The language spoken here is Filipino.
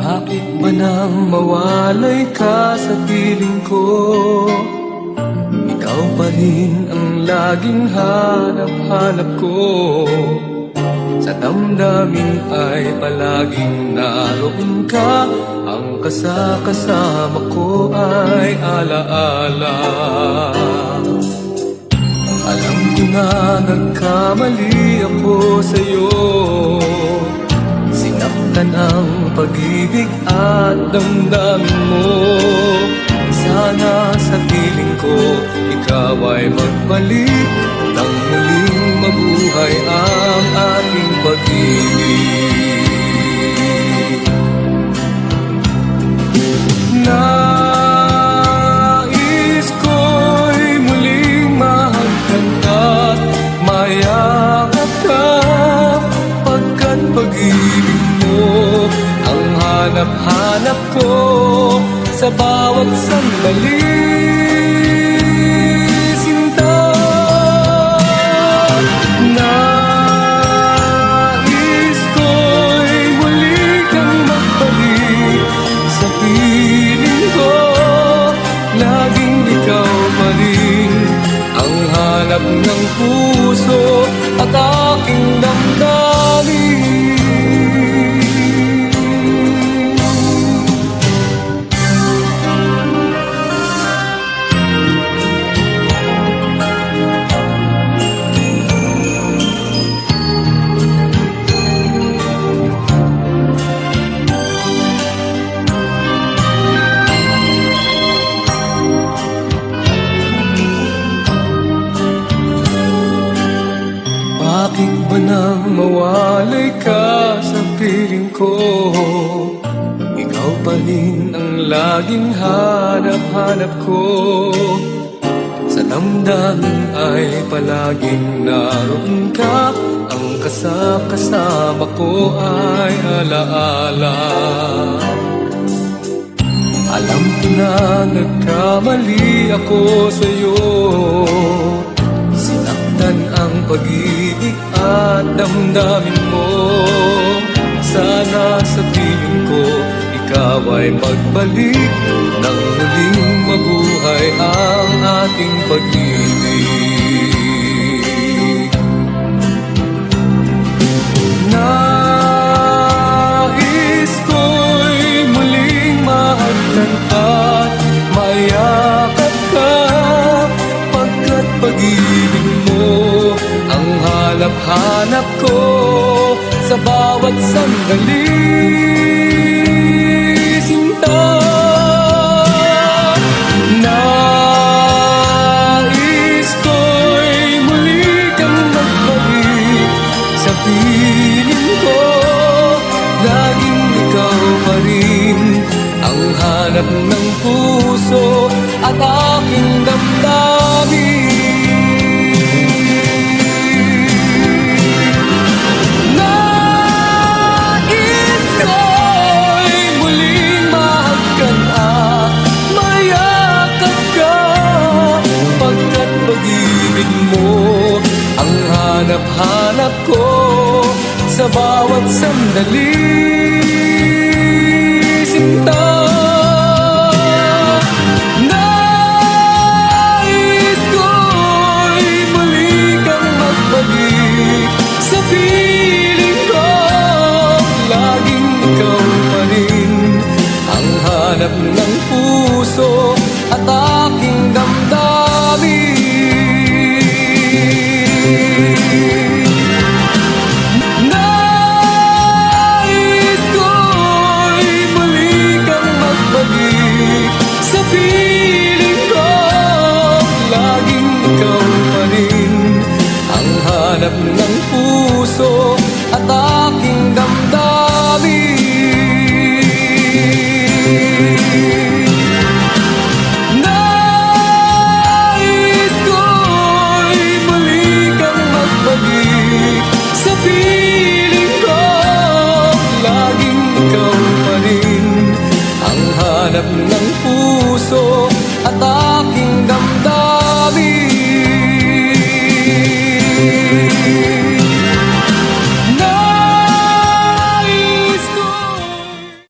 Bakit ba nang mawalay ka sa piling ko? Ikaw pa rin ang laging hanap-hanap ko. Sa damdamin ay palaging naroon ka. Ang kasama ko ay alaala. Alam ko na nagkamali ako sa'yo. Sinaktan ang pag-ibig at damdamin mo. Sana sa piling ko ikaw ay magbalik nang muling mabuhay ang ating pag-ibig. Nais ko'y muling mahagkan at mayakap ka, pagkat pag-ibig mo ang hanap-hanap ko sa bawat sandali. Sinta, nais ko'y muli kang magbalik sa piling ko. Laging ikaw pa rin ang hanap ng puso at aking damdamin. Bakit ba nang mawalay ka sa piling ko? Ikaw pa rin ang laging hanap-hanap ko. Sa damdamin ay palaging naroon ka. Ang kasama ko ay alaala. Alam ko na nagkamali ako sa'yo. Sinaktan ang pag-ibig at damdamin mo. Sana sa piling ko ikaw ay magbalik nang muling mabuhay ang ating pag-ibig. Nais ko'y muling mahagkan at mayakap ka, pagkat pag-ibig mo ang hanap-hanap ko sa bawat sandali. Sinta, nais ko'y muli kang magbalik sa piling ko. Laging ikaw pa rin ang hanap ng puso at aking damdamin. Hanap-hanap ko sa bawat sandali.